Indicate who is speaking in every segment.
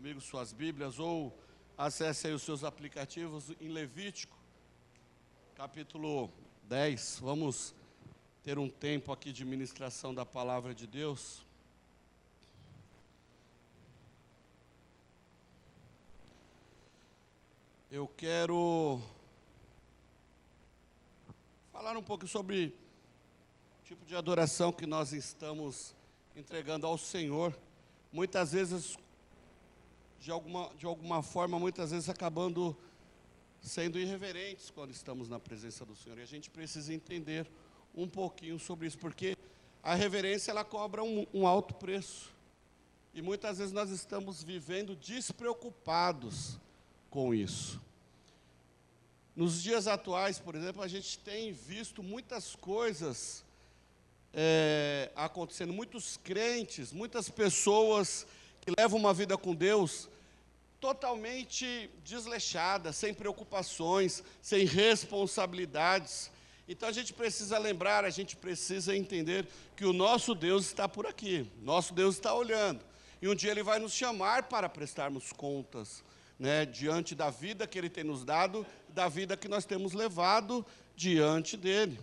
Speaker 1: comigo suas Bíblias ou acesse aí os seus aplicativos em Levítico, capítulo 10. Vamos ter um tempo aqui de ministração da palavra de Deus. Eu quero falar um pouco sobre o tipo de adoração que nós estamos entregando ao Senhor. Muitas vezes, de alguma forma, acabando sendo irreverentes quando estamos na presença do Senhor. E a gente precisa entender um pouquinho sobre isso, porque a reverência, ela cobra um alto preço. E muitas vezes nós estamos vivendo despreocupados com isso. Nos dias atuais, por exemplo, a gente tem visto muitas coisas acontecendo, muitos crentes, muitas pessoas que levam uma vida com Deus totalmente desleixada, sem preocupações, sem responsabilidades. Então a gente precisa lembrar, a gente precisa entender que o nosso Deus está por aqui, nosso Deus está olhando, e um dia Ele vai nos chamar para prestarmos contas, diante da vida que Ele tem nos dado, da vida que nós temos levado diante dEle.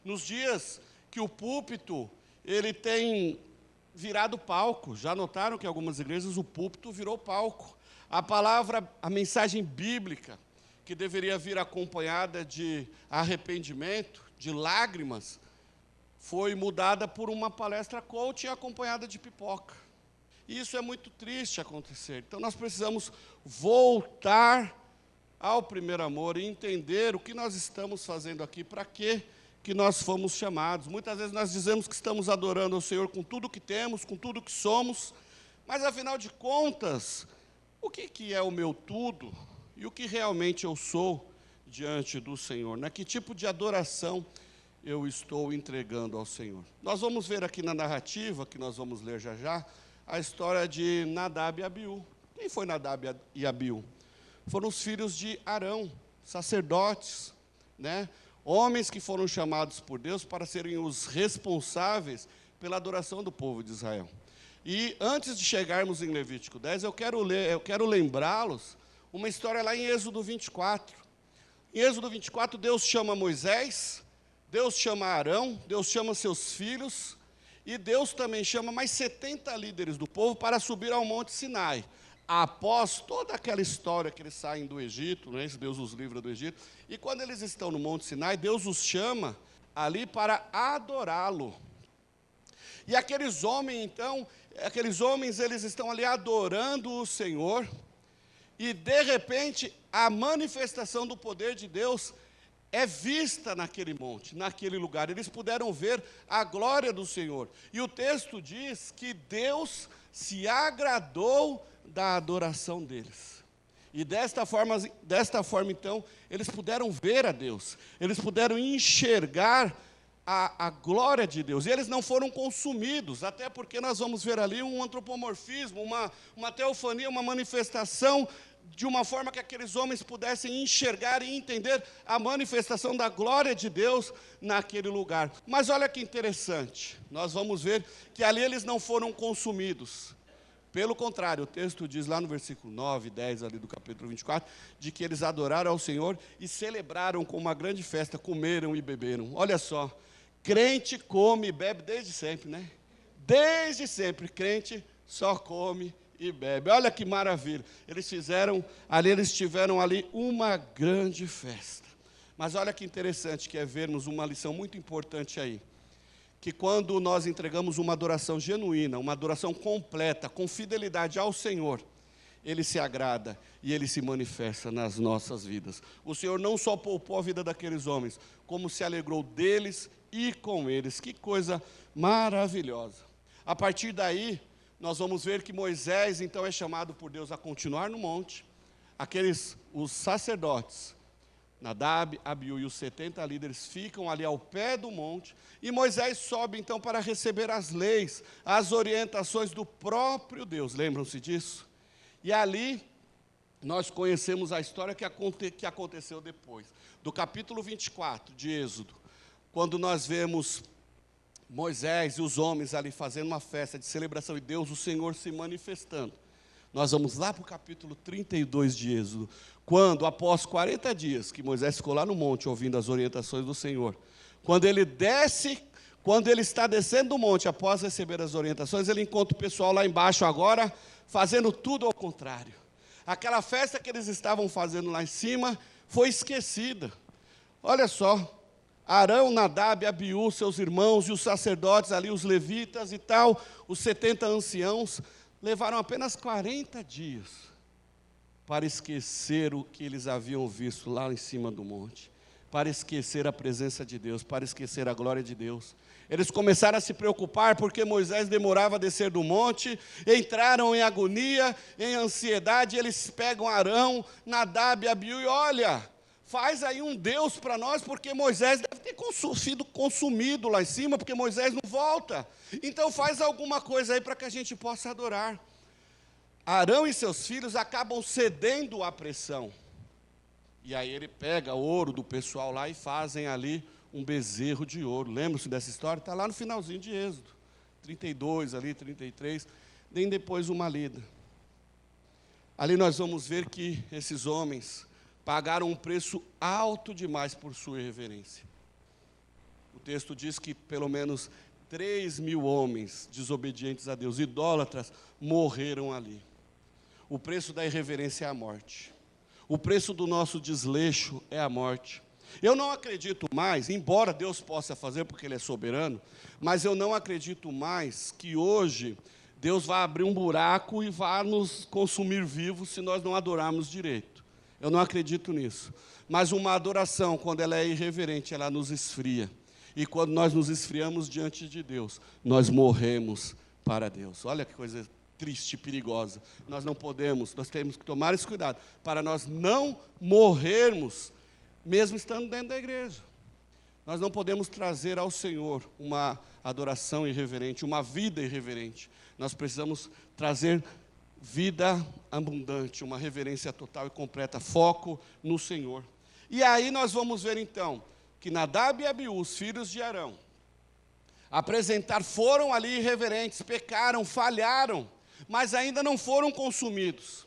Speaker 1: Nos dias que o púlpito, ele tem virado palco, já notaram que em algumas igrejas o púlpito virou palco. A palavra, a mensagem bíblica, que deveria vir acompanhada de arrependimento, de lágrimas, foi mudada por uma palestra coach e acompanhada de pipoca. E isso é muito triste acontecer. Então nós precisamos voltar ao primeiro amor e entender o que nós estamos fazendo aqui, para que nós fomos chamados. Muitas vezes nós dizemos que estamos adorando ao Senhor com tudo que temos, com tudo que somos, mas afinal de contas, o que é o meu tudo e o que realmente eu sou diante do Senhor? Que tipo de adoração eu estou entregando ao Senhor? Nós vamos ver aqui na narrativa, que nós vamos ler já já, a história de Nadab e Abiú. Quem foi Nadab e Abiú? Foram os filhos de Arão, sacerdotes, homens que foram chamados por Deus para serem os responsáveis pela adoração do povo de Israel. E antes de chegarmos em Levítico 10, eu quero lembrá-los uma história lá em Êxodo 24. Em Êxodo 24, Deus chama Moisés, Deus chama Arão, Deus chama seus filhos, e Deus também chama mais 70 líderes do povo para subir ao Monte Sinai. Após toda aquela história que eles saem do Egito, Deus os livra do Egito, e quando eles estão no Monte Sinai, Deus os chama ali para adorá-lo. E aqueles homens, eles estão ali adorando o Senhor, e de repente, a manifestação do poder de Deus é vista naquele monte, naquele lugar. Eles puderam ver a glória do Senhor. E o texto diz que Deus se agradou da adoração deles. E desta forma, então, eles puderam ver a Deus. Eles puderam enxergar a glória de Deus. E eles não foram consumidos, até porque nós vamos ver ali um antropomorfismo, uma teofania, uma manifestação de uma forma que aqueles homens pudessem enxergar e entender a manifestação da glória de Deus naquele lugar. Mas olha que interessante, nós vamos ver que ali eles não foram consumidos. Pelo contrário, o texto diz lá no versículo 9 e 10 ali do capítulo 24, de que eles adoraram ao Senhor e celebraram com uma grande festa, comeram e beberam. Olha só, crente come e bebe desde sempre, Desde sempre, crente só come e bebe. Olha que maravilha. Eles tiveram ali uma grande festa. Mas olha que interessante que é vermos uma lição muito importante aí. Que quando nós entregamos uma adoração genuína, uma adoração completa, com fidelidade ao Senhor, Ele se agrada e Ele se manifesta nas nossas vidas. O Senhor não só poupou a vida daqueles homens, como se alegrou deles e com eles. Que coisa maravilhosa. A partir daí, nós vamos ver que Moisés, então, é chamado por Deus a continuar no monte. Os sacerdotes, Nadab, Abiú e os 70 líderes ficam ali ao pé do monte, e Moisés sobe então para receber as leis, as orientações do próprio Deus, lembram-se disso? E ali nós conhecemos a história que aconteceu depois, do capítulo 24 de Êxodo, quando nós vemos Moisés e os homens ali fazendo uma festa de celebração, e Deus, o Senhor, se manifestando. Nós vamos lá para o capítulo 32 de Êxodo, quando, após 40 dias, que Moisés ficou lá no monte ouvindo as orientações do Senhor, quando ele está descendo do monte, após receber as orientações, ele encontra o pessoal lá embaixo agora, fazendo tudo ao contrário. Aquela festa que eles estavam fazendo lá em cima, foi esquecida. Olha só, Arão, Nadab, Abiú, seus irmãos, e os sacerdotes ali, os levitas e tal, os 70 anciãos, levaram apenas 40 dias para esquecer o que eles haviam visto lá em cima do monte, para esquecer a presença de Deus, para esquecer a glória de Deus. Eles começaram a se preocupar porque Moisés demorava a descer do monte, entraram em agonia, em ansiedade, eles pegam Arão, Nadab, Abiú e olha, faz aí um Deus para nós, porque Moisés deve ter sido consumido lá em cima, porque Moisés não volta. Então faz alguma coisa aí para que a gente possa adorar. Arão e seus filhos acabam cedendo à pressão. E aí ele pega ouro do pessoal lá e fazem ali um bezerro de ouro. Lembra-se dessa história? Está lá no finalzinho de Êxodo. 32 ali, 33. Deem depois uma lida. Ali nós vamos ver que esses homens pagaram um preço alto demais por sua irreverência. O texto diz que pelo menos 3.000 homens desobedientes a Deus, idólatras, morreram ali. O preço da irreverência é a morte. O preço do nosso desleixo é a morte. Eu não acredito mais, embora Deus possa fazer porque Ele é soberano, mas eu não acredito mais que hoje Deus vai abrir um buraco e vai nos consumir vivos se nós não adorarmos direito. Eu não acredito nisso. Mas uma adoração, quando ela é irreverente, ela nos esfria. E quando nós nos esfriamos diante de Deus, nós morremos para Deus. Olha que coisa triste e perigosa. Nós não podemos, nós temos que tomar esse cuidado, para nós não morrermos, mesmo estando dentro da igreja. Nós não podemos trazer ao Senhor uma adoração irreverente, uma vida irreverente. Nós precisamos trazer vida abundante, uma reverência total e completa, foco no Senhor. E aí nós vamos ver então, que Nadab e Abiú, os filhos de Arão, foram ali irreverentes, pecaram, falharam, mas ainda não foram consumidos.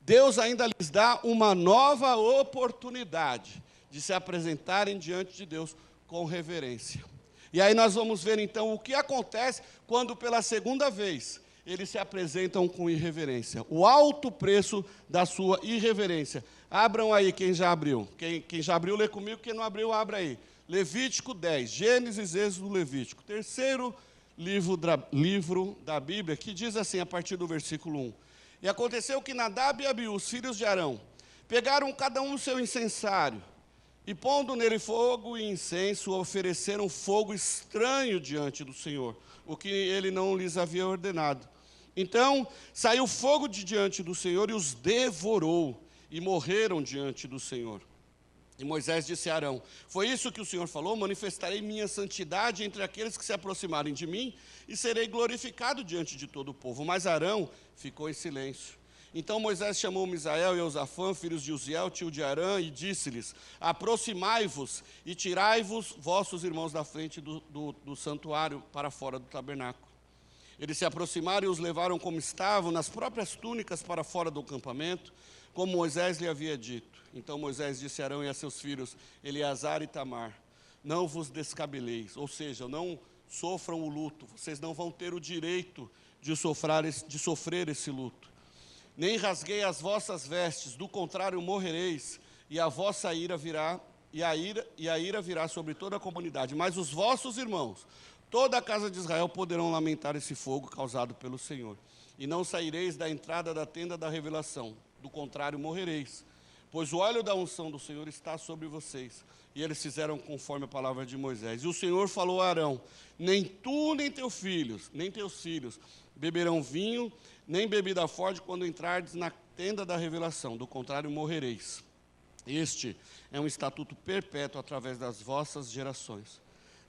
Speaker 1: Deus ainda lhes dá uma nova oportunidade de se apresentarem diante de Deus com reverência. E aí nós vamos ver então o que acontece quando pela segunda vez eles se apresentam com irreverência. O alto preço da sua irreverência. Abram aí quem já abriu. Quem já abriu, lê comigo. Quem não abriu, abra aí. Levítico 10, Gênesis, Êxodo, Levítico. Terceiro livro da Bíblia, que diz assim, a partir do versículo 1. E aconteceu que Nadab e Abiú, os filhos de Arão, pegaram cada um o seu incensário, e pondo nele fogo e incenso, ofereceram fogo estranho diante do Senhor, o que ele não lhes havia ordenado. Então saiu fogo de diante do Senhor e os devorou, e morreram diante do Senhor. E Moisés disse a Arão, foi isso que o Senhor falou, manifestarei minha santidade entre aqueles que se aproximarem de mim, e serei glorificado diante de todo o povo. Mas Arão ficou em silêncio. Então Moisés chamou Misael e Eusafã, filhos de Uziel, tio de Arã, e disse-lhes, aproximai-vos e tirai-vos vossos irmãos da frente do santuário para fora do tabernáculo. Eles se aproximaram e os levaram como estavam, nas próprias túnicas para fora do acampamento, como Moisés lhe havia dito. Então Moisés disse a Arão e a seus filhos, Eleazar e Tamar, não vos descabeleis, ou seja, não sofram o luto, vocês não vão ter o direito de sofrer esse luto. Nem rasguei as vossas vestes, do contrário morrereis, e a vossa ira virá, e a ira virá sobre toda a comunidade. Mas os vossos irmãos, toda a casa de Israel, poderão lamentar esse fogo causado pelo Senhor. E não saireis da entrada da tenda da revelação, do contrário morrereis. Pois o óleo da unção do Senhor está sobre vocês. E eles fizeram conforme a palavra de Moisés. E o Senhor falou a Arão, nem tu, nem teus filhos, beberão vinho, nem bebida forte quando entrardes na tenda da revelação, do contrário morrereis. Este é um estatuto perpétuo através das vossas gerações.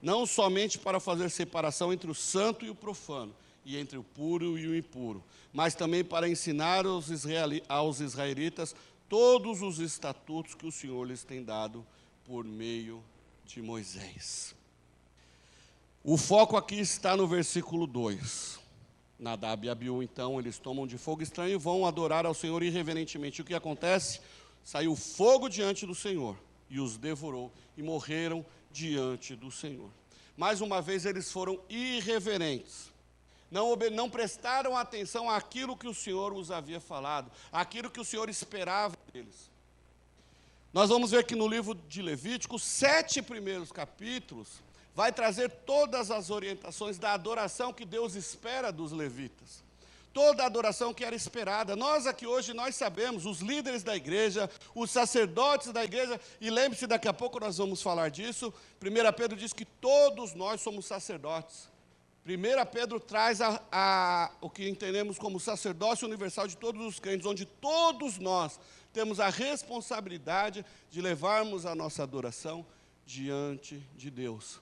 Speaker 1: Não somente para fazer separação entre o santo e o profano, e entre o puro e o impuro, mas também para ensinar aos israelitas todos os estatutos que o Senhor lhes tem dado por meio de Moisés. O foco aqui está no versículo 2. Nadab e Abiú, então, eles tomam de fogo estranho e vão adorar ao Senhor irreverentemente. O que acontece? Saiu fogo diante do Senhor e os devorou e morreram diante do Senhor. Mais uma vez eles foram irreverentes. Não prestaram atenção àquilo que o Senhor os havia falado, àquilo que o Senhor esperava deles. Nós vamos ver que no livro de Levítico, os 7 primeiros capítulos, vai trazer todas as orientações da adoração que Deus espera dos levitas. Toda a adoração que era esperada. Nós aqui hoje, nós sabemos, os líderes da igreja, os sacerdotes da igreja, e lembre-se, daqui a pouco nós vamos falar disso, 1 Pedro diz que todos nós somos sacerdotes. 1 Pedro traz o que entendemos como sacerdócio universal de todos os crentes, onde todos nós temos a responsabilidade de levarmos a nossa adoração diante de Deus.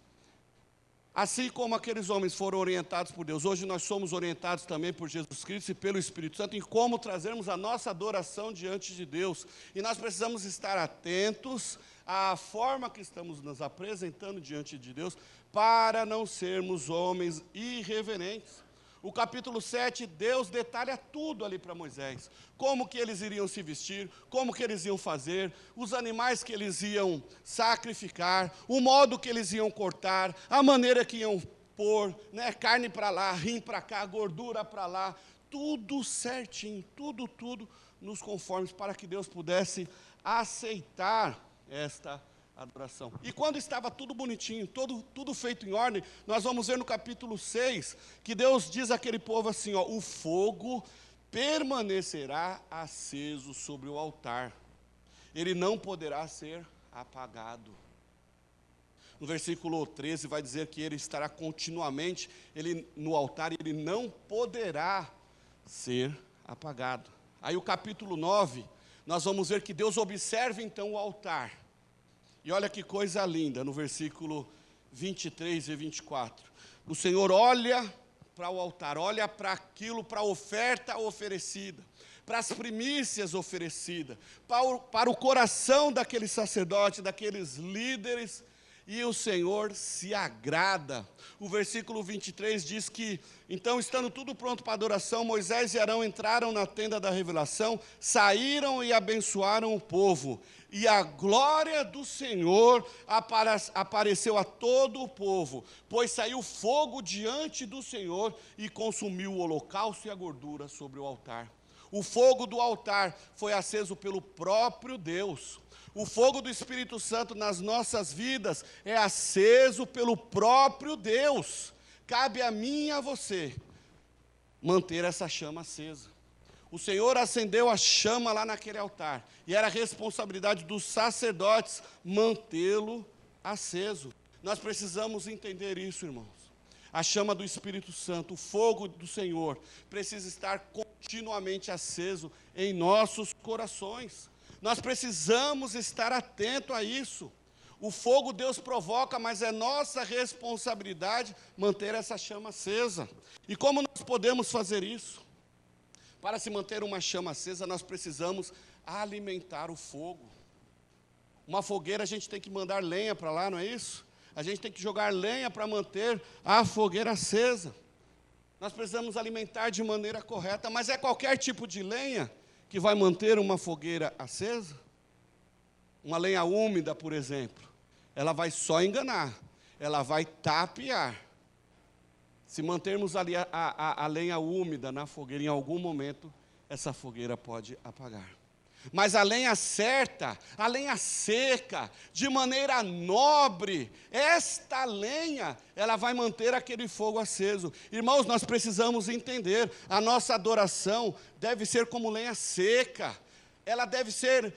Speaker 1: Assim como aqueles homens foram orientados por Deus, hoje nós somos orientados também por Jesus Cristo e pelo Espírito Santo em como trazermos a nossa adoração diante de Deus. E nós precisamos estar atentos à forma que estamos nos apresentando diante de Deus, para não sermos homens irreverentes. O capítulo 7, Deus detalha tudo ali para Moisés. Como que eles iriam se vestir, como que eles iam fazer, os animais que eles iam sacrificar, o modo que eles iam cortar, a maneira que iam pôr, né, carne para lá, rim para cá, gordura para lá, tudo certinho, tudo nos conformes para que Deus pudesse aceitar esta adoração. E quando estava tudo bonitinho, tudo feito em ordem, nós vamos ver no capítulo 6, que Deus diz àquele povo assim, ó, o fogo permanecerá aceso sobre o altar, ele não poderá ser apagado. No versículo 13 vai dizer que ele estará continuamente no altar, e ele não poderá ser apagado. Aí o capítulo 9, nós vamos ver que Deus observa então o altar. E olha que coisa linda, no versículo 23 e 24. O Senhor olha para o altar, olha para aquilo, para a oferta oferecida, para as primícias oferecidas, para o coração daquele sacerdote, daqueles líderes, e o Senhor se agrada. O versículo 23 diz que, então, estando tudo pronto para a adoração, Moisés e Arão entraram na tenda da revelação, saíram e abençoaram o povo. E a glória do Senhor apareceu a todo o povo, pois saiu fogo diante do Senhor e consumiu o holocausto e a gordura sobre o altar. O fogo do altar foi aceso pelo próprio Deus. O fogo do Espírito Santo nas nossas vidas é aceso pelo próprio Deus. Cabe a mim e a você manter essa chama acesa. O Senhor acendeu a chama lá naquele altar, e era a responsabilidade dos sacerdotes mantê-lo aceso. Nós precisamos entender isso, irmãos. A chama do Espírito Santo, o fogo do Senhor, precisa estar continuamente aceso em nossos corações. Nós precisamos estar atentos a isso. O fogo Deus provoca, mas é nossa responsabilidade manter essa chama acesa. E como nós podemos fazer isso? Para se manter uma chama acesa, nós precisamos alimentar o fogo. Uma fogueira, a gente tem que mandar lenha para lá, não é isso? A gente tem que jogar lenha para manter a fogueira acesa. Nós precisamos alimentar de maneira correta, mas é qualquer tipo de lenha que vai manter uma fogueira acesa? Uma lenha úmida, por exemplo, ela vai só enganar, ela vai tapear. Se mantermos ali a lenha úmida na fogueira, em algum momento, essa fogueira pode apagar. Mas a lenha certa, a lenha seca, de maneira nobre, esta lenha, ela vai manter aquele fogo aceso. Irmãos, nós precisamos entender, a nossa adoração deve ser como lenha seca, ela deve ser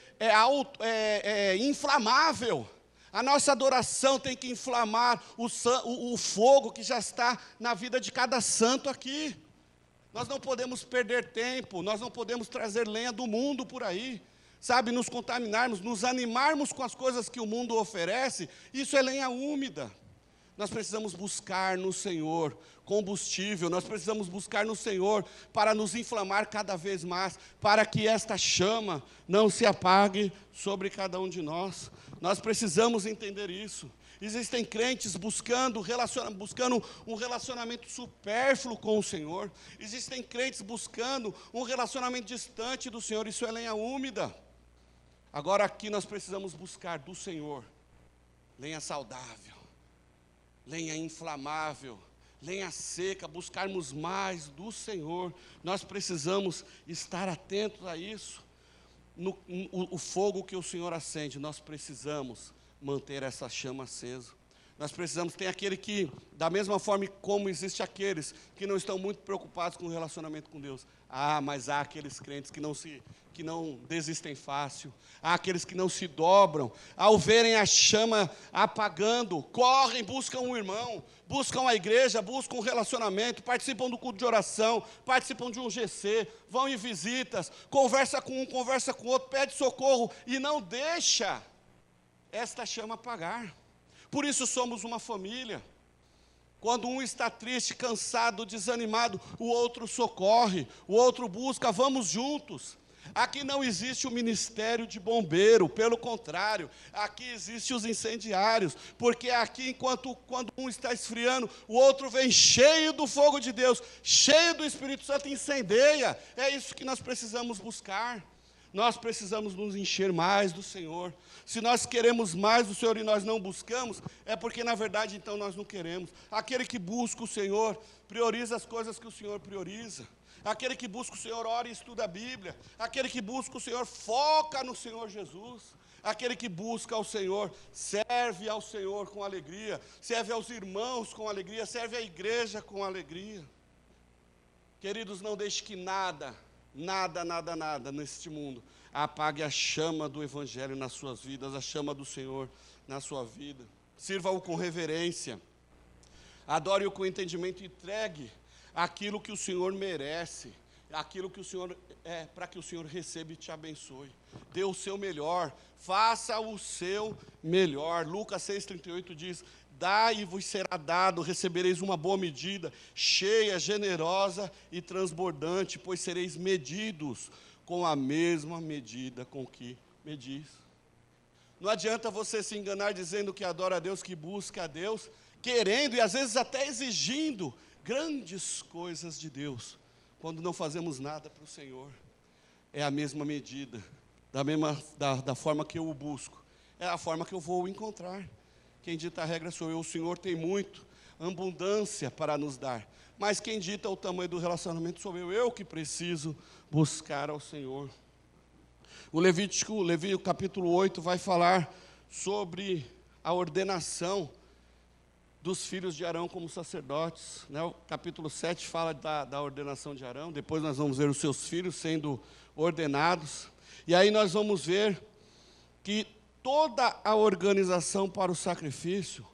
Speaker 1: inflamável. A nossa adoração tem que inflamar o fogo que já está na vida de cada santo aqui. Nós não podemos perder tempo, nós não podemos trazer lenha do mundo por aí, sabe, nos contaminarmos, nos animarmos com as coisas que o mundo oferece, isso é lenha úmida. Nós precisamos buscar no Senhor combustível, nós precisamos buscar no Senhor para nos inflamar cada vez mais, para que esta chama não se apague sobre cada um de nós. Nós precisamos entender isso. Existem crentes buscando um relacionamento supérfluo com o Senhor. Existem crentes buscando um relacionamento distante do Senhor. Isso é lenha úmida. Agora aqui nós precisamos buscar do Senhor lenha saudável, lenha inflamável, lenha seca, buscarmos mais do Senhor. Nós precisamos estar atentos a isso. O fogo que o Senhor acende, nós precisamos manter essa chama acesa. Nós precisamos, tem aquele que, da mesma forma como existe aqueles que não estão muito preocupados com o relacionamento com Deus. Mas há aqueles crentes que não desistem fácil. Há aqueles que não se dobram. Ao verem a chama apagando, correm, buscam um irmão, buscam a igreja, buscam um relacionamento, participam do culto de oração, participam de um GC, vão em visitas, conversa com um, conversa com outro, pede socorro e não deixa esta chama apagar. Por isso somos uma família. Quando um está triste, cansado, desanimado, o outro socorre, o outro busca, vamos juntos. Aqui não existe o ministério de bombeiro, pelo contrário, aqui existem os incendiários, porque aqui, quando um está esfriando, o outro vem cheio do fogo de Deus, cheio do Espírito Santo e incendeia. É isso que nós precisamos buscar. Nós precisamos nos encher mais do Senhor. Se nós queremos mais do Senhor e nós não buscamos, é porque na verdade então nós não queremos. Aquele que busca o Senhor, prioriza as coisas que o Senhor prioriza. Aquele que busca o Senhor, ora e estuda a Bíblia. Aquele que busca o Senhor, foca no Senhor Jesus. Aquele que busca ao Senhor, serve ao Senhor com alegria. Serve aos irmãos com alegria, serve à igreja com alegria. Queridos, não deixe que nada neste mundo apague a chama do Evangelho nas suas vidas, a chama do Senhor na sua vida. Sirva-o com reverência, adore-o com entendimento e entregue aquilo que o Senhor merece, aquilo que o Senhor para que o Senhor receba e te abençoe. Dê o seu melhor, faça o seu melhor. Lucas 6,38 diz: dai e vos será dado, recebereis uma boa medida, cheia, generosa e transbordante, pois sereis medidos com a mesma medida com que medis. Não adianta você se enganar dizendo que adora a Deus, que busca a Deus, querendo e às vezes até exigindo grandes coisas de Deus, quando não fazemos nada para o Senhor. É a mesma medida, da forma que eu o busco, é a forma que eu vou o encontrar. Quem dita a regra sou eu. O Senhor tem muito, abundância para nos dar, mas quem dita o tamanho do relacionamento sou eu que preciso buscar ao Senhor. O Levítico capítulo 8 vai falar sobre a ordenação dos filhos de Arão como sacerdotes, né? O capítulo 7 fala da ordenação de Arão, depois nós vamos ver os seus filhos sendo ordenados, e aí nós vamos ver que toda a organização para o sacrifício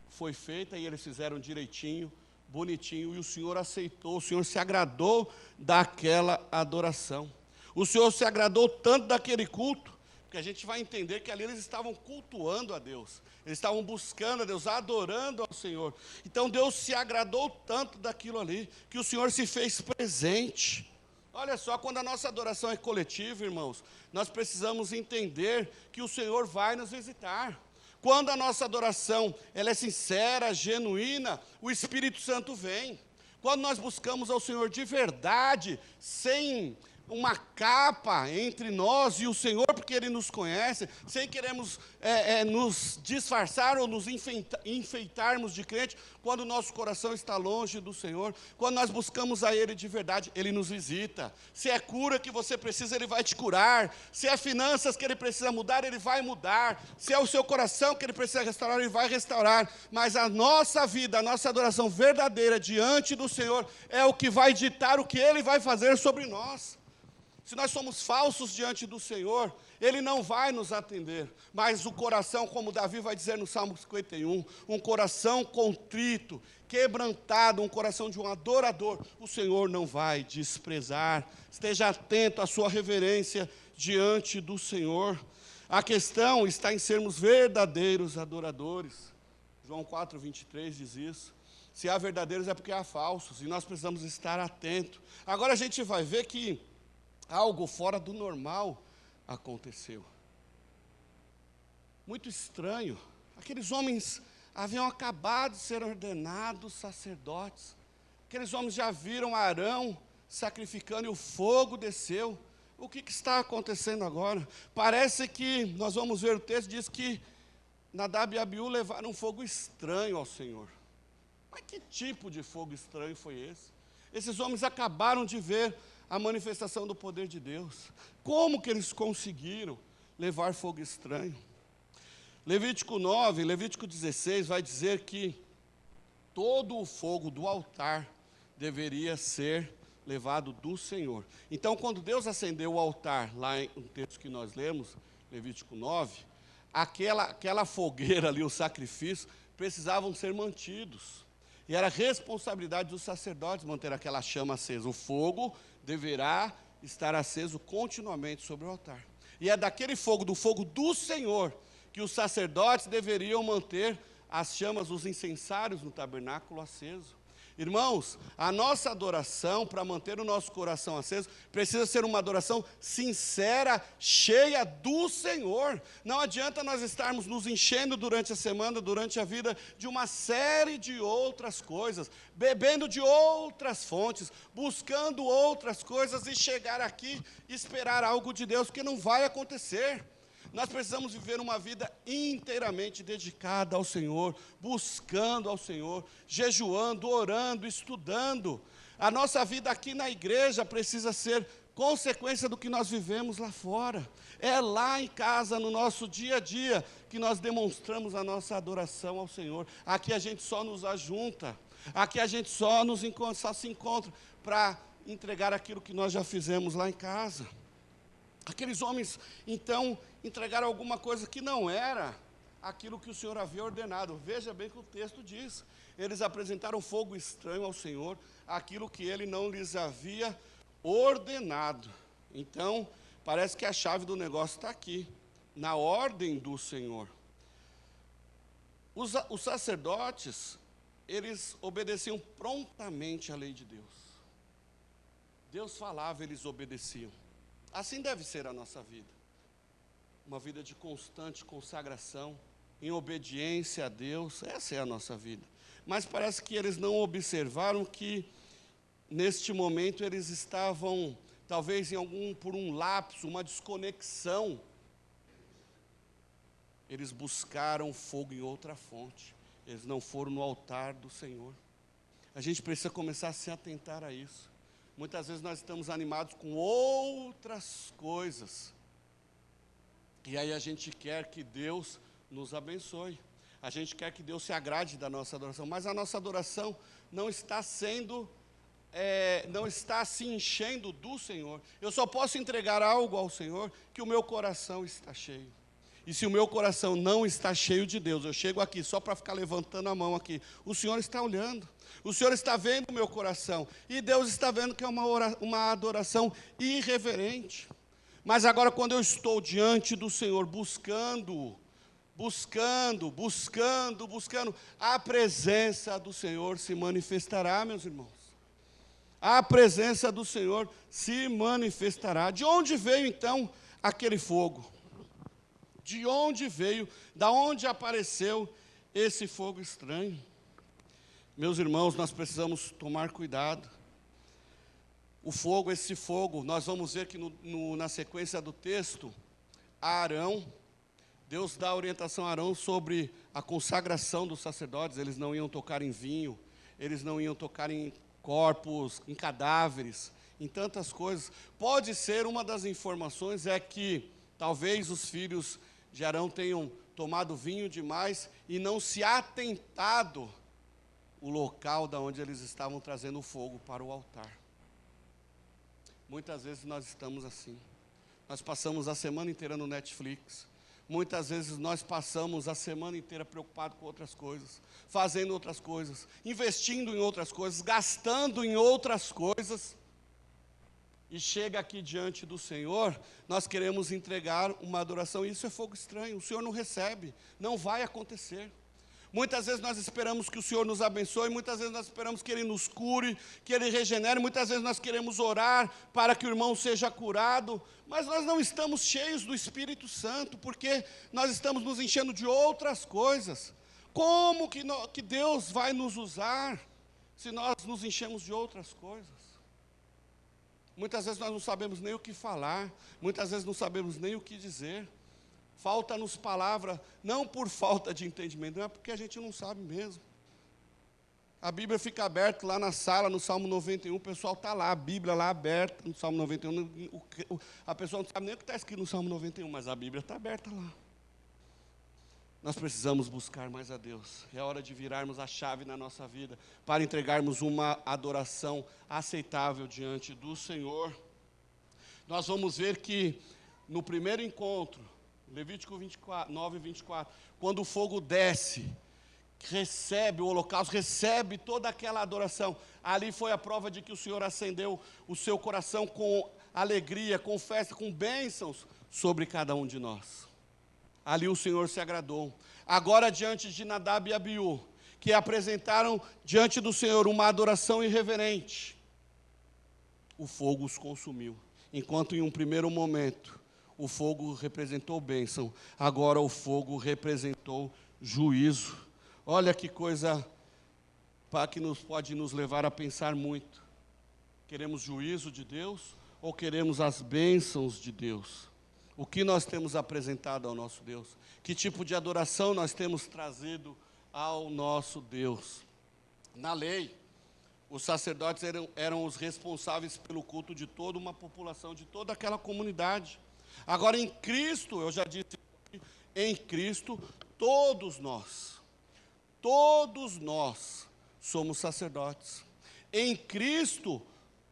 Speaker 1: foi feita e eles fizeram direitinho, bonitinho, e o Senhor aceitou, o Senhor se agradou daquela adoração. O Senhor se agradou tanto daquele culto, que a gente vai entender que ali eles estavam cultuando a Deus, eles estavam buscando a Deus, adorando ao Senhor. Então Deus se agradou tanto daquilo ali, que o Senhor se fez presente. Olha só, quando a nossa adoração é coletiva, irmãos, nós precisamos entender que o Senhor vai nos visitar. Quando a nossa adoração ela é sincera, genuína, o Espírito Santo vem. Quando nós buscamos ao Senhor de verdade, sem uma capa entre nós e o Senhor, porque Ele nos conhece, sem queremos nos disfarçar ou nos enfeitarmos de crente, quando o nosso coração está longe do Senhor, quando nós buscamos a Ele de verdade, Ele nos visita. Se é cura que você precisa, Ele vai te curar. Se é finanças que Ele precisa mudar, Ele vai mudar. Se é o seu coração que Ele precisa restaurar, Ele vai restaurar. Mas a nossa vida, a nossa adoração verdadeira diante do Senhor é o que vai ditar o que Ele vai fazer sobre nós. Se nós somos falsos diante do Senhor, Ele não vai nos atender. Mas o coração, como Davi vai dizer no Salmo 51, um coração contrito, quebrantado, um coração de um adorador, o Senhor não vai desprezar. Esteja atento à sua reverência diante do Senhor. A questão está em sermos verdadeiros adoradores. João 4:23 diz isso. Se há verdadeiros é porque há falsos, e nós precisamos estar atentos. Agora a gente vai ver que algo fora do normal aconteceu. Muito estranho. Aqueles homens haviam acabado de ser ordenados sacerdotes. Aqueles homens já viram Arão sacrificando e o fogo desceu. O que está acontecendo agora? Parece que, nós vamos ver o texto, diz que Nadab e Abiú levaram um fogo estranho ao Senhor. Mas que tipo de fogo estranho foi esse? Esses homens acabaram de ver a manifestação do poder de Deus. Como que eles conseguiram levar fogo estranho? Levítico 9, Levítico 16 vai dizer que todo o fogo do altar deveria ser levado do Senhor. Então, quando Deus acendeu o altar, lá no texto que nós lemos, Levítico 9, aquela fogueira ali, o sacrifício, precisavam ser mantidos. E era responsabilidade dos sacerdotes manter aquela chama acesa. O fogo deverá estar aceso continuamente sobre o altar. E é daquele fogo, do fogo do Senhor, que os sacerdotes deveriam manter as chamas, os incensários no tabernáculo aceso. Irmãos, a nossa adoração, para manter o nosso coração aceso, precisa ser uma adoração sincera, cheia do Senhor. Não adianta nós estarmos nos enchendo durante a semana, durante a vida, de uma série de outras coisas, bebendo de outras fontes, buscando outras coisas e chegar aqui e esperar algo de Deus, que não vai acontecer. Nós precisamos viver uma vida inteiramente dedicada ao Senhor, buscando ao Senhor, jejuando, orando, estudando. A nossa vida aqui na igreja precisa ser consequência do que nós vivemos lá fora. É lá em casa, no nosso dia a dia, que nós demonstramos a nossa adoração ao Senhor. Aqui a gente só nos ajunta, aqui a gente só se encontra para entregar aquilo que nós já fizemos lá em casa. Aqueles homens, então, entregaram alguma coisa que não era aquilo que o Senhor havia ordenado. Veja bem o que o texto diz. Eles apresentaram fogo estranho ao Senhor, aquilo que Ele não lhes havia ordenado. Então, parece que a chave do negócio está aqui, na ordem do Senhor. Os sacerdotes, eles obedeciam prontamente à lei de Deus. Deus falava, eles obedeciam. Assim deve ser a nossa vida. Uma vida de constante consagração, em obediência a Deus, essa é a nossa vida. Mas parece que eles não observaram que, neste momento, eles estavam, talvez por um lapso, uma desconexão. Eles buscaram fogo em outra fonte. Eles não foram no altar do Senhor. A gente precisa começar a se atentar a isso. Muitas vezes nós estamos animados com outras coisas. E aí a gente quer que Deus nos abençoe. A gente quer que Deus se agrade da nossa adoração. Mas a nossa adoração não está não está se enchendo do Senhor. Eu só posso entregar algo ao Senhor que o meu coração está cheio. E se o meu coração não está cheio de Deus, eu chego aqui só para ficar levantando a mão aqui. O Senhor está olhando. O Senhor está vendo o meu coração. E Deus está vendo que é uma adoração irreverente. Mas agora, quando eu estou diante do Senhor, buscando, a presença do Senhor se manifestará, meus irmãos. A presença do Senhor se manifestará. De onde veio, então, aquele fogo? De onde veio? Da onde apareceu esse fogo estranho? Meus irmãos, nós precisamos tomar cuidado. O fogo, esse fogo, nós vamos ver que na sequência do texto, Arão, Deus dá orientação a Arão sobre a consagração dos sacerdotes. Eles não iam tocar em vinho, eles não iam tocar em corpos, em cadáveres, em tantas coisas. Pode ser, uma das informações é que talvez os filhos de Arão tenham tomado vinho demais e não se atentado o local da onde eles estavam trazendo o fogo para o altar. Muitas vezes nós estamos assim. Nós passamos a semana inteira no Netflix. Muitas vezes nós passamos a semana inteira preocupados com outras coisas, fazendo outras coisas, investindo em outras coisas, gastando em outras coisas. E chega aqui diante do Senhor, nós queremos entregar uma adoração, e isso é fogo estranho. O Senhor não recebe, não vai acontecer. Muitas vezes nós esperamos que o Senhor nos abençoe, muitas vezes nós esperamos que Ele nos cure, que Ele regenere, muitas vezes nós queremos orar para que o irmão seja curado, mas nós não estamos cheios do Espírito Santo, porque nós estamos nos enchendo de outras coisas. Como que Deus vai nos usar se nós nos enchemos de outras coisas? Muitas vezes nós não sabemos nem o que falar, muitas vezes não sabemos nem o que dizer. Falta-nos palavra, não por falta de entendimento, não é porque a gente não sabe mesmo. A Bíblia fica aberta lá na sala, no Salmo 91, o pessoal está lá, a Bíblia lá aberta, no Salmo 91, a pessoa não sabe nem o que está escrito no Salmo 91, mas a Bíblia está aberta lá. Nós precisamos buscar mais a Deus. É hora de virarmos a chave na nossa vida, para entregarmos uma adoração aceitável diante do Senhor. Nós vamos ver que no primeiro encontro, Levítico 9, 24, quando o fogo desce, recebe o holocausto, recebe toda aquela adoração, ali foi a prova de que o Senhor acendeu o seu coração com alegria, com festa, com bênçãos sobre cada um de nós. Ali o Senhor se agradou. Agora, diante de Nadab e Abiú, que apresentaram diante do Senhor uma adoração irreverente, o fogo os consumiu. Enquanto em um primeiro momento o fogo representou bênção, agora o fogo representou juízo. Olha que coisa que pode nos levar a pensar muito. Queremos juízo de Deus ou queremos as bênçãos de Deus? O que nós temos apresentado ao nosso Deus? Que tipo de adoração nós temos trazido ao nosso Deus? Na lei, os sacerdotes eram os responsáveis pelo culto de toda uma população, de toda aquela comunidade. Agora, em Cristo, eu já disse, em Cristo, todos nós somos sacerdotes. Em Cristo,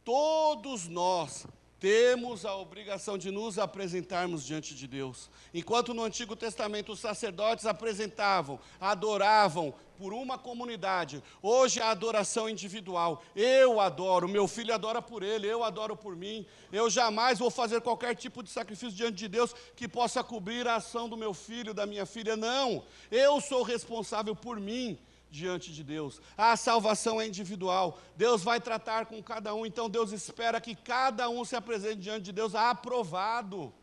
Speaker 1: todos nós temos a obrigação de nos apresentarmos diante de Deus. Enquanto no Antigo Testamento os sacerdotes apresentavam, adoravam por uma comunidade, hoje a adoração individual. Eu adoro, meu filho adora por ele, eu adoro por mim. Eu jamais vou fazer qualquer tipo de sacrifício diante de Deus que possa cobrir a ação do meu filho, da minha filha. Não, eu sou responsável por mim diante de Deus. A salvação é individual. Deus vai tratar com cada um, então Deus espera que cada um se apresente diante de Deus aprovado.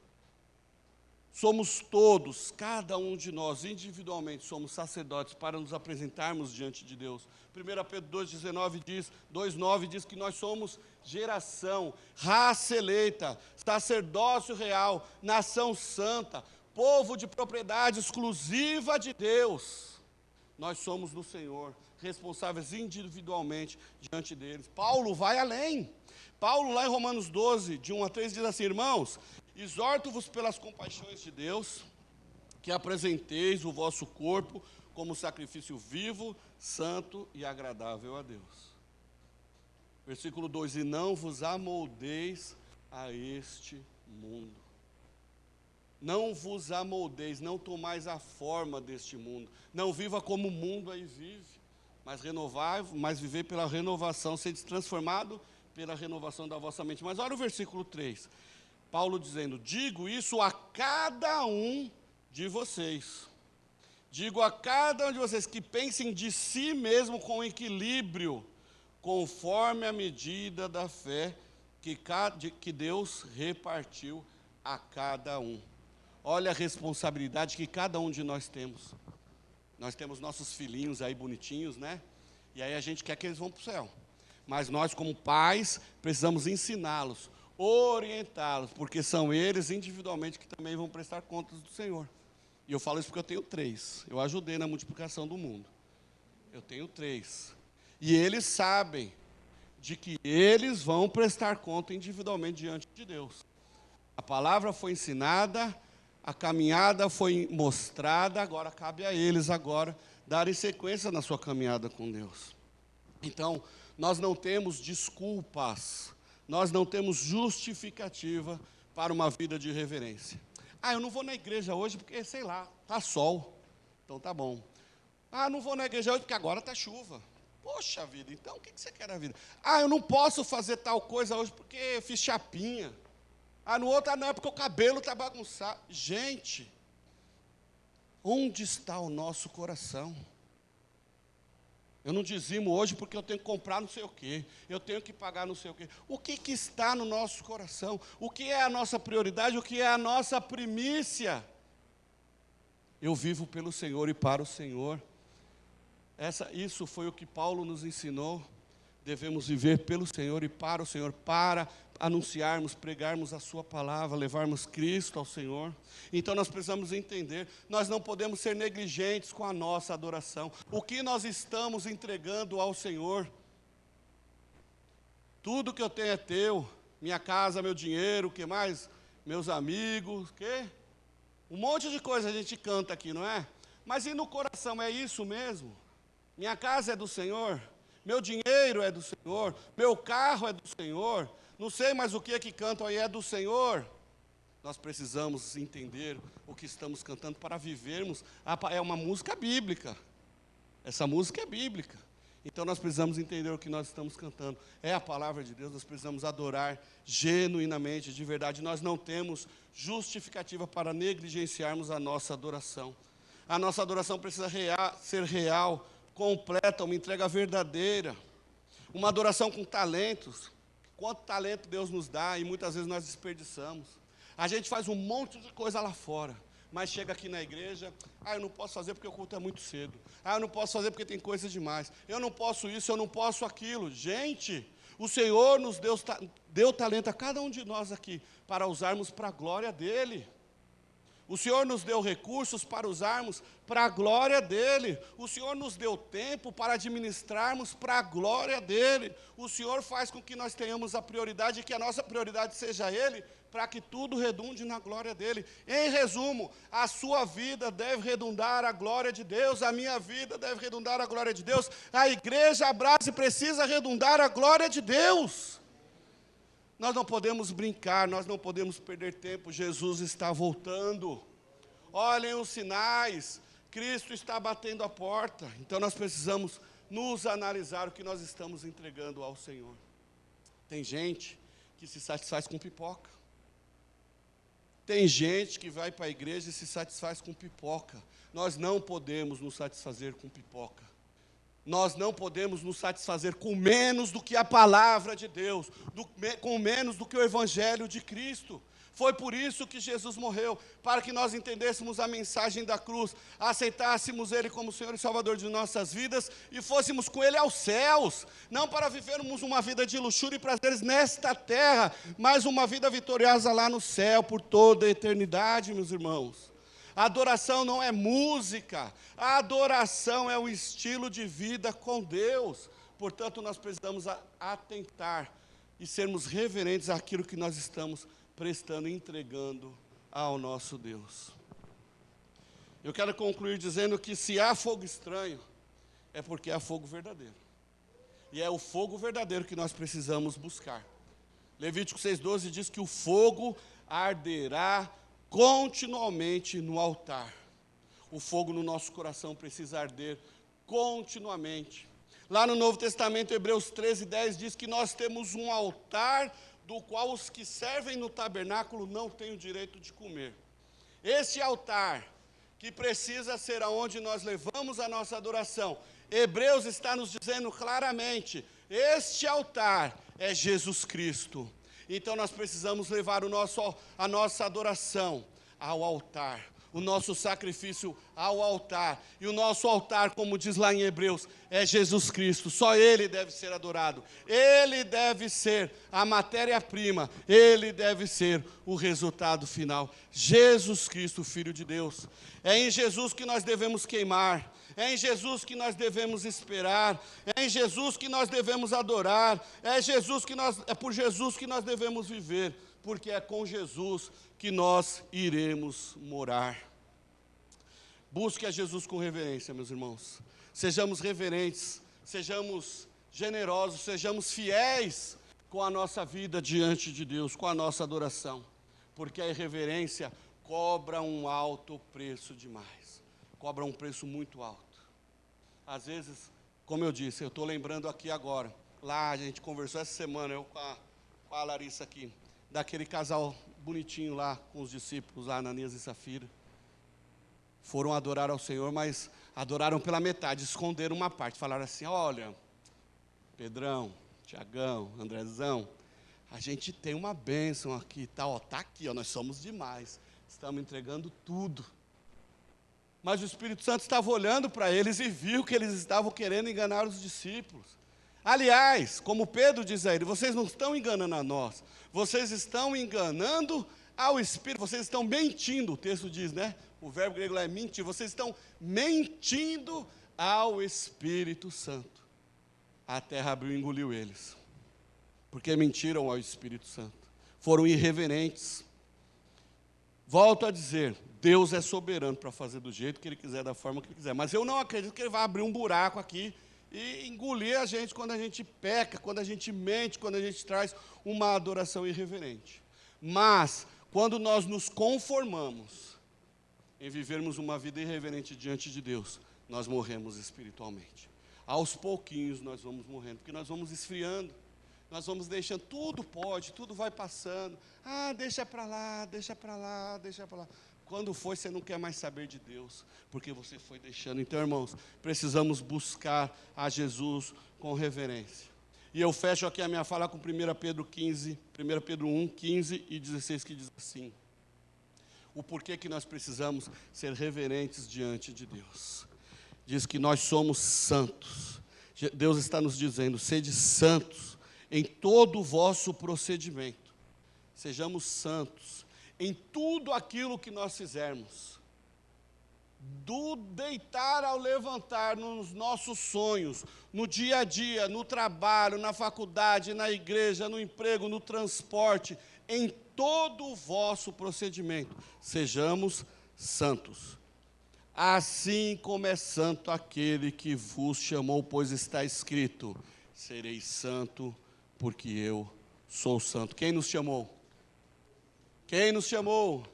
Speaker 1: Somos todos, cada um de nós, individualmente, somos sacerdotes para nos apresentarmos diante de Deus. 1 Pedro 2,9 diz que nós somos geração, raça eleita, sacerdócio real, nação santa, povo de propriedade exclusiva de Deus. Nós somos do Senhor, responsáveis individualmente diante deles. Paulo vai além. Paulo, lá em Romanos 12, de 1 a 3, diz assim: irmãos, exorto-vos pelas compaixões de Deus, que apresenteis o vosso corpo como sacrifício vivo, santo e agradável a Deus. Versículo 2, e não vos amoldeis a este mundo. Não vos amoldeis, não tomais a forma deste mundo. Não viva como o mundo aí vive, mas vivei pela renovação, sede transformado pela renovação da vossa mente. Mas olha o versículo 3. Paulo dizendo: digo isso a cada um de vocês. Digo a cada um de vocês que pensem de si mesmo com equilíbrio, conforme a medida da fé que Deus repartiu a cada um. Olha a responsabilidade que cada um de nós temos. Nós temos nossos filhinhos aí bonitinhos, né? E aí a gente quer que eles vão para o céu. Mas nós, como pais, precisamos ensiná-los, orientá-los, porque são eles individualmente que também vão prestar contas do Senhor. E eu falo isso porque eu tenho 3. Eu ajudei na multiplicação do mundo. Eu tenho 3. E eles sabem de que eles vão prestar conta individualmente diante de Deus. A palavra foi ensinada, a caminhada foi mostrada, agora cabe a eles darem sequência na sua caminhada com Deus. Então, nós não temos desculpas, nós não temos justificativa para uma vida de reverência. Eu não vou na igreja hoje porque, sei lá, está sol, então tá bom. Não vou na igreja hoje porque agora está chuva. Poxa vida, então o que você quer da vida? Eu não posso fazer tal coisa hoje porque fiz chapinha. No outro, não, é porque o cabelo está bagunçado. Gente, onde está o nosso coração? Eu não dizimo hoje porque eu tenho que comprar não sei o quê, eu tenho que pagar não sei o quê. O que está no nosso coração? O que é a nossa prioridade? O que é a nossa primícia? Eu vivo pelo Senhor e para o Senhor. Isso foi o que Paulo nos ensinou. Devemos viver pelo Senhor e para o Senhor, para anunciarmos, pregarmos a sua palavra, levarmos Cristo ao Senhor. Então nós precisamos entender, nós não podemos ser negligentes com a nossa adoração. O que nós estamos entregando ao Senhor? Tudo que eu tenho é teu, minha casa, meu dinheiro, o que mais? Meus amigos, o quê? Um monte de coisa a gente canta aqui, não é? Mas e no coração, é isso mesmo? Minha casa é do Senhor, meu dinheiro é do Senhor, meu carro é do Senhor, não sei mais o que é que cantam aí, é do Senhor. Nós precisamos entender o que estamos cantando para vivermos. É uma música bíblica, essa música é bíblica. Então nós precisamos entender o que nós estamos cantando. É a palavra de Deus, nós precisamos adorar genuinamente, de verdade. Nós não temos justificativa para negligenciarmos a nossa adoração. A nossa adoração precisa ser real, completa, uma entrega verdadeira. Uma adoração com talentos. Quanto talento Deus nos dá e muitas vezes nós desperdiçamos. A gente faz um monte de coisa lá fora, mas chega aqui na igreja, eu não posso fazer porque o culto é muito cedo. Eu não posso fazer porque tem coisa demais. Eu não posso isso, eu não posso aquilo. Gente, o Senhor nos deu talento a cada um de nós aqui, para usarmos para a glória dEle. O Senhor nos deu recursos para usarmos para a glória dEle. O Senhor nos deu tempo para administrarmos para a glória dEle. O Senhor faz com que nós tenhamos a prioridade, e que a nossa prioridade seja Ele, para que tudo redunde na glória dEle. Em resumo, a sua vida deve redundar a glória de Deus, a minha vida deve redundar a glória de Deus, a igreja Abrace precisa redundar a glória de Deus. Nós não podemos brincar, nós não podemos perder tempo, Jesus está voltando. Olhem os sinais, Cristo está batendo a porta. Então nós precisamos nos analisar o que nós estamos entregando ao Senhor. Tem gente que se satisfaz com pipoca. Tem gente que vai para a igreja e se satisfaz com pipoca. Nós não podemos nos satisfazer com pipoca. Nós não podemos nos satisfazer com menos do que a palavra de Deus, com menos do que o Evangelho de Cristo. Foi por isso que Jesus morreu, para que nós entendêssemos a mensagem da cruz, aceitássemos Ele como Senhor e Salvador de nossas vidas e fôssemos com Ele aos céus, não para vivermos uma vida de luxúria e prazeres nesta terra, mas uma vida vitoriosa lá no céu, por toda a eternidade, meus irmãos. A adoração não é música, a adoração é um estilo de vida com Deus. Portanto, nós precisamos atentar e sermos reverentes àquilo que nós estamos prestando e entregando ao nosso Deus. Eu quero concluir dizendo que se há fogo estranho, é porque há fogo verdadeiro. E é o fogo verdadeiro que nós precisamos buscar. Levítico 6,12 diz que o fogo arderá continuamente no altar. O fogo no nosso coração precisa arder continuamente. Lá no Novo Testamento, Hebreus 13:10 diz que nós temos um altar do qual os que servem no tabernáculo não têm o direito de comer. Esse altar, que precisa ser aonde nós levamos a nossa adoração, Hebreus está nos dizendo claramente, este altar é Jesus Cristo. Então nós precisamos levar a nossa adoração ao altar, o nosso sacrifício ao altar. E o nosso altar, como diz lá em Hebreus, é Jesus Cristo. Só Ele deve ser adorado. Ele deve ser a matéria-prima. Ele deve ser o resultado final. Jesus Cristo, Filho de Deus. É em Jesus que nós devemos queimar. É em Jesus que nós devemos esperar, é em Jesus que nós devemos adorar, é por Jesus que nós devemos viver, porque é com Jesus que nós iremos morar. Busque a Jesus com reverência, meus irmãos. Sejamos reverentes, sejamos generosos, sejamos fiéis com a nossa vida diante de Deus, com a nossa adoração, porque a irreverência cobra um alto preço demais, cobra um preço muito alto. Às vezes, como eu disse, eu estou lembrando aqui agora, lá a gente conversou essa semana, eu com a Larissa aqui, daquele casal bonitinho lá, com os discípulos lá, Ananias e Safira. Foram adorar ao Senhor, mas adoraram pela metade, esconderam uma parte, falaram assim, olha, Pedrão, Tiagão, Andrezão, a gente tem uma bênção aqui, tá aqui, nós somos demais, estamos entregando tudo. Mas o Espírito Santo estava olhando para eles e viu que eles estavam querendo enganar os discípulos. Aliás, como Pedro diz a ele, vocês não estão enganando a nós, vocês estão enganando ao Espírito, vocês estão mentindo, o texto diz, né? O verbo grego lá é mentir, vocês estão mentindo ao Espírito Santo. A terra abriu e engoliu eles, porque mentiram ao Espírito Santo, foram irreverentes. Volto a dizer, Deus é soberano para fazer do jeito que Ele quiser, da forma que Ele quiser, mas eu não acredito que Ele vai abrir um buraco aqui e engolir a gente quando a gente peca, quando a gente mente, quando a gente traz uma adoração irreverente. Mas, quando nós nos conformamos em vivermos uma vida irreverente diante de Deus, nós morremos espiritualmente. Aos pouquinhos nós vamos morrendo, porque nós vamos esfriando, nós vamos deixando, tudo pode, tudo vai passando. Ah, deixa para lá, deixa para lá, deixa para lá. Quando foi, você não quer mais saber de Deus, porque você foi deixando. Então, irmãos, precisamos buscar a Jesus com reverência. E eu fecho aqui a minha fala com 1 Pedro 1 15 e 16, que diz assim: o porquê que nós precisamos ser reverentes diante de Deus. Diz que nós somos santos. Deus está nos dizendo, sede santos em todo o vosso procedimento. Sejamos santos em tudo aquilo que nós fizermos. Do deitar ao levantar, nos nossos sonhos, no dia a dia, no trabalho, na faculdade, na igreja, no emprego, no transporte, em todo o vosso procedimento, sejamos santos. Assim como é santo aquele que vos chamou, pois está escrito, sereis santo, porque eu sou santo. Quem nos chamou? Quem nos chamou?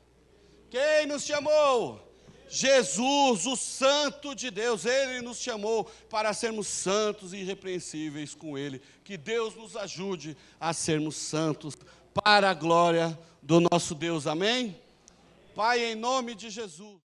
Speaker 1: Quem nos chamou? Jesus, o Santo de Deus. Ele nos chamou para sermos santos e irrepreensíveis com Ele. Que Deus nos ajude a sermos santos para a glória do nosso Deus. Amém? Pai, em nome de Jesus.